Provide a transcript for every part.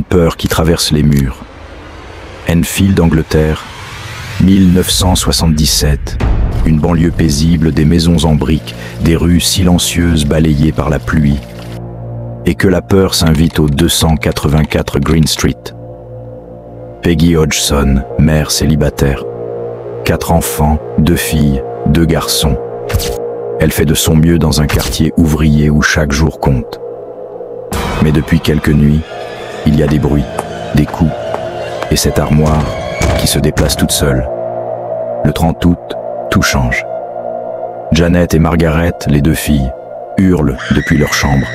peur qui traverse les murs. Enfield, Angleterre, 1977. Une banlieue paisible, des maisons en briques, des rues silencieuses balayées par la pluie. Et que la peur s'invite au 284 Green Street. Peggy Hodgson, mère célibataire. 4 enfants, 2 filles, 2 garçons. Elle fait de son mieux dans un quartier ouvrier où chaque jour compte. Mais depuis quelques nuits, il y a des bruits, des coups, et cette armoire qui se déplace toute seule. Le 30 août, tout change. Janet et Margaret, les 2 filles, hurlent depuis leur chambre.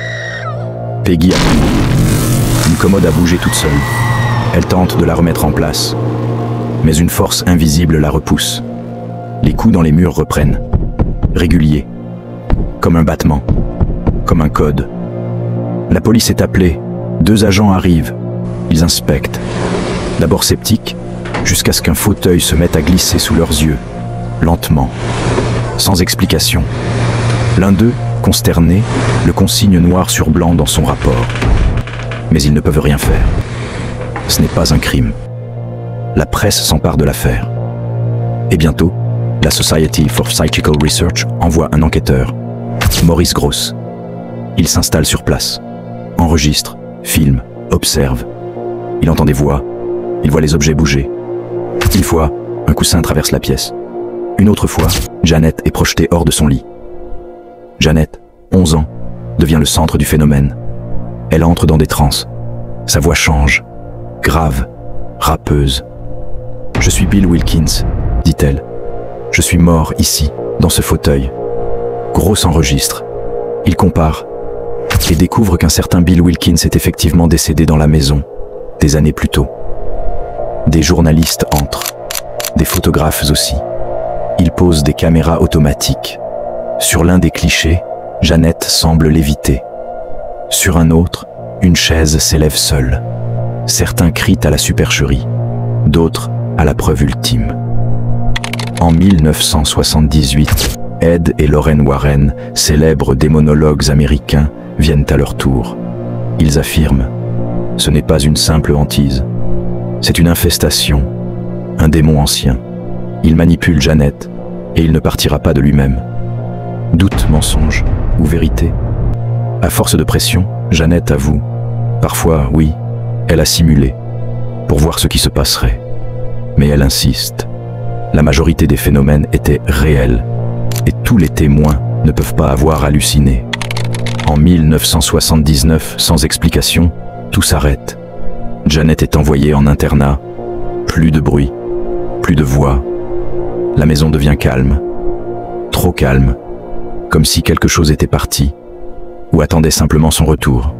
Peggy a couru. Une commode a bougé toute seule. Elle tente de la remettre en place, mais une force invisible la repousse. Les coups dans les murs reprennent, réguliers, comme un battement, comme un code. La police est appelée, 2 agents arrivent, ils inspectent. D'abord sceptiques, jusqu'à ce qu'un fauteuil se mette à glisser sous leurs yeux, lentement, sans explication. L'un d'eux, consterné, le consigne noir sur blanc dans son rapport. Mais ils ne peuvent rien faire. Ce n'est pas un crime. La presse s'empare de l'affaire. Et bientôt, la Society for Psychical Research envoie un enquêteur, Maurice Gross. Il s'installe sur place, enregistre, filme, observe. Il entend des voix, il voit les objets bouger. Une fois, un coussin traverse la pièce. Une autre fois, Janet est projetée hors de son lit. Janet, 11 ans, devient le centre du phénomène. Elle entre dans des transes. Sa voix change, grave, râpeuse. « Je suis Bill Wilkins », dit-elle. « Je suis mort ici, dans ce fauteuil. » Gross enregistre. Il compare et découvre qu'un certain Bill Wilkins est effectivement décédé dans la maison, des années plus tôt. Des journalistes entrent, des photographes aussi. Ils posent des caméras automatiques. Sur l'un des clichés, Janet semble léviter. Sur un autre, une chaise s'élève seule. Certains crient à la supercherie, d'autres à la preuve ultime. En 1978, Ed et Lorraine Warren, célèbres démonologues américains, viennent à leur tour. Ils affirment, ce n'est pas une simple hantise, c'est une infestation, un démon ancien. Il manipule Janet et il ne partira pas de lui-même. Doute, mensonge ou vérité? À force de pression, Janet avoue. Parfois, oui, elle a simulé, pour voir ce qui se passerait. Mais elle insiste. La majorité des phénomènes étaient réels, et tous les témoins ne peuvent pas avoir halluciné. En 1979, sans explication, tout s'arrête. Janet est envoyée en internat. Plus de bruit, plus de voix. La maison devient calme, trop calme, comme si quelque chose était parti, ou attendait simplement son retour.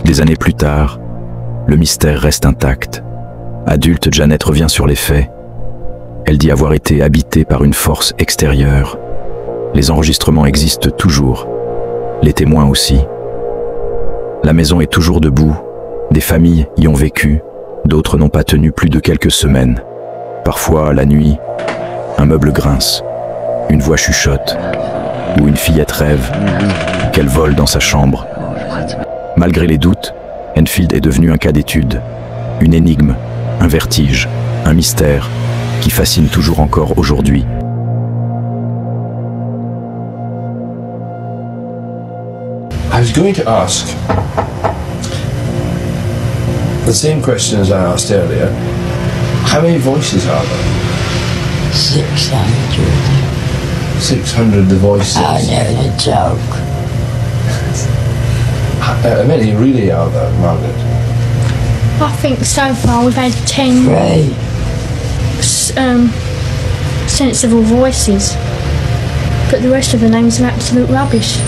Des années plus tard, le mystère reste intact. Adulte, Janet revient sur les faits. Elle dit avoir été habitée par une force extérieure. Les enregistrements existent toujours, les témoins aussi. La maison est toujours debout, des familles y ont vécu, d'autres n'ont pas tenu plus de quelques semaines. Parfois, la nuit, un meuble grince, une voix chuchote, ou une fillette rêve qu'elle vole dans sa chambre. Malgré les doutes, Enfield est devenu un cas d'étude, une énigme, un vertige, un mystère qui fascine toujours encore aujourd'hui. I was going to ask the same question as I asked earlier. How many voices are there? 600. 600 the voices. I know the joke. How many really are there, Margaret? I think so far we've had 10 Right. sensible voices, but the rest of the names are absolute rubbish.